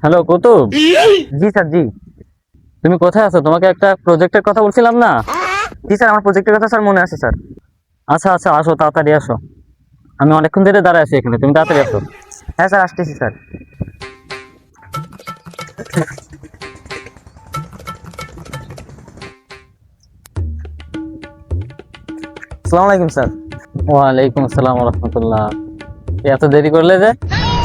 Hello Qutub. জি sir, জি। তুমি কোথায় আছো? তোমাকে একটা প্রজেক্টের কথা বলছিলাম না? জি স্যার, আমার প্রজেক্টের কথা স্যার মনে আছে স্যার। আচ্ছা আচ্ছা, আসো তাড়াতাড়ি আসো। আমি অনেকক্ষণ ধরে দাঁড়ায় আছি এখানে, তুমি তাড়াতাড়ি আসো। হ্যাঁ স্যার, আসতেছি স্যার। আসসালামু আলাইকুম স্যার। ওয়ালাইকুম আসসালাম ওয়া রাহমাতুল্লাহ। এত দেরি করলে যে?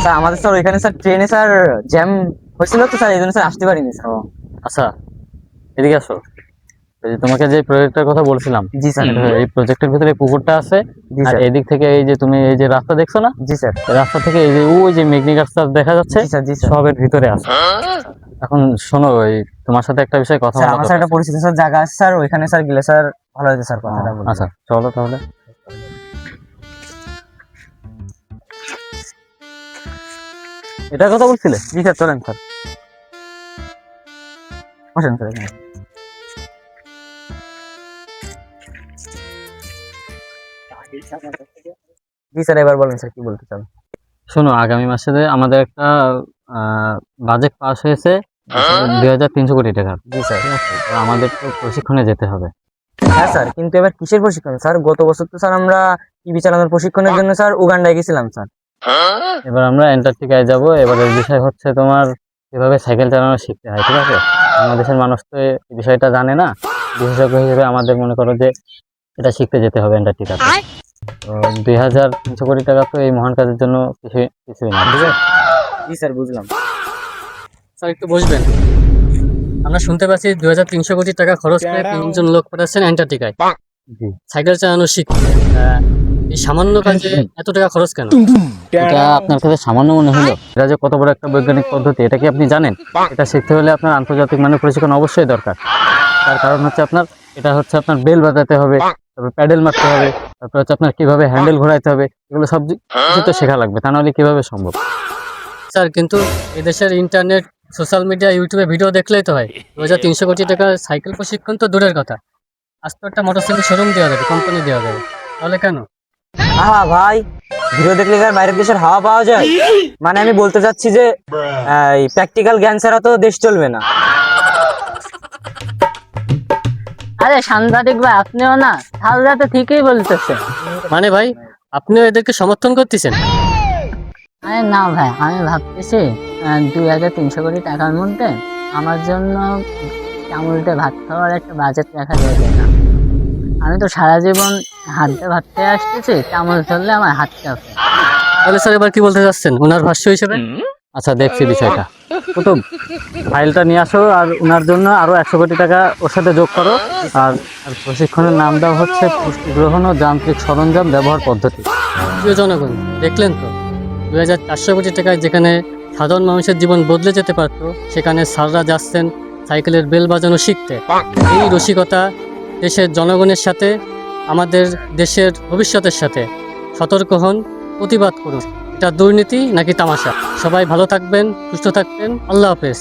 স্যার আমাদের স্যার ওইখানে স্যার ট্রেনে স্যার জ্যাম হয়েছিল তো স্যার, এই জন্য স্যার আসতে পারিনি স্যার। ও আচ্ছা, এদিকে আসো। এই যে তোমাকে যে প্রজেক্টের কথা বলছিলাম, জি স্যার। এই প্রজেক্টের ভিতরে এই পুকুরটা আছে। জি আর স্যার। এদিক থেকে এই যে তুমি এই যে রাস্তা দেখছো না, জি স্যার। এই রাস্তা থেকে এই যে ওই যে মেঘনি গাছটা দেখা যাচ্ছে, জি স্যার। জি স্যার। সবের ভিতরে আছে। এখন শোনো, ওই তোমার সাথে একটা বিষয় কথা স্যার বলা আমার স্যার দরকার। একটা পরিচিত স্যার জায়গা আছে স্যার, ওইখানে স্যার গেলে স্যার ভালো হতো স্যার, কথাটা বলতে। আচ্ছা চলো তাহলে। এটার কথা বলছিলে? জি স্যার, চলেন স্যার, বসেন স্যার এখানে। জি স্যার, এবার বলেন স্যার কি বলতে চান। শোনো, আগামী মাসে আমাদের একটা বাজেট পাস হয়েছে, 2,300 কোটি টাকার। জি স্যার। ঠিক আছে, তো আমাদের তো প্রশিক্ষণে যেতে হবে। হ্যাঁ স্যার, কিন্তু এবার কিসের প্রশিক্ষণ স্যার? গত বছর তো স্যার আমরা টিভি চালানোর প্রশিক্ষণের জন্য স্যার উগান্ডায় গেছিলাম স্যার। এবার আমরা অ্যান্টার্কটিকায় যাব। এবারের বিষয় হচ্ছে তোমার কিভাবে সাইকেল চালানো শিখতে হয়। ঠিক আছে, বাংলাদেশের মানুষ তো এই বিষয়টা জানে না। বিশেষজ্ঞ হিসেবে আমাদের মনে করো যে এটা শিখতে যেতে হবে অ্যান্টার্কটিকাতে। তো 2,300 কোটি টাকা তো এই মহান কাজের জন্য কিছুই না। ঠিক আছে জি স্যার, বুঝলাম। স্যার একটু বসবেন। আমরা শুনতে পাচ্ছি 2,300 কোটি টাকা খরচ করে 3 জন লোক পাঠাচ্ছেন অ্যান্টার্কটিকায় জি। সাইকেল চালানো শিখতে। এই সামান্য কাজে এত টাকা খরচ কেন? এটা আপনার কাছে সামান্য মনে হলো? এটা যে কত বড় একটা বৈজ্ঞানিক পদ্ধতি, এটা কি আপনি জানেন? এটা শিখতে হলে আপনার আন্তর্জাতিক মানের প্রশিক্ষণ অবশ্যই দরকার। তার কারণ হচ্ছে এটা হচ্ছে আপনার বেল বাজাতে হবে, তারপর প্যাডেল মারতে হবে, তারপর হচ্ছে আপনার কিভাবে হ্যান্ডেল ঘোরাইতে হবে, এগুলো সব কিছু তো শেখা লাগবে, তা নাহলে কিভাবে সম্ভব? স্যার কিন্তু এদেশের ইন্টারনেট, সোশ্যাল মিডিয়া, ইউটিউবে ভিডিও দেখলেই তো হয়। 2,300 কোটি টাকা সাইকেল প্রশিক্ষণ তো দূরের কথা, আজ তো একটা মোটরসাইকেল শোরুম দেওয়া যাবে, কোম্পানি দেওয়া যাবে, তাহলে কেন? আহা ভাই, ভিডিও দেখলে কি আর বাইরের দেশের হাওয়া পাওয়া যায়? মানে আমি বলতে চাচ্ছি যে এই প্র্যাকটিক্যাল জ্ঞান ছাড়া তো দেশ চলবে না। আরে সাংবাদিক ভাই, আপনিও না হালদাতে ঠিকই বলতেছেন। মানে ভাই, আপনিও এদেরকে সমর্থন করতেছেন? আরে না ভাই, আমি ভাবতেছি 2,300 কোটি টাকার মধ্যে আমার জন্য চামড়িতে ভাত খাওয়ার একটা বাজেট রাখা যাবে না। আমি তো সারা জীবন হাতে ভাত খেয়ে আসতেছি, চামচ ধরলে আমার হাত কাঁপে। তাহলে স্যার এবার কি বলতে চাচ্ছেন ওনার ভাষ্য হিসেবে? আচ্ছা, দেখছি বিষয়টা। কুতুব, ফাইলটা নিয়ে আসো, আর ওনার জন্য আরো 100 কোটি টাকা ওর সাথে যোগ করো। আর আর প্রশিক্ষণের নাম দেওয়া হচ্ছে পুষ্টি গ্রহণ ও যান্ত্রিক সরঞ্জাম ব্যবহার পদ্ধতি। প্রিয় জনগণ, দেখলেন তো, 2,400 কোটি টাকায় যেখানে সাধারণ মানুষের জীবন বদলে যেতে পারত, সেখানে স্যাররা যাচ্ছেন সাইকেলের বেল বাজানো শিখতে। এই রসিকতা দেশের জনগণের সাথে, আমাদের দেশের ভবিষ্যতের সাথে। সতর্ক হন, প্রতিবাদ করুন। এটা দুর্নীতি নাকি তামাশা? সবাই ভালো থাকবেন, সুস্থ থাকবেন। আল্লাহ হাফেজ।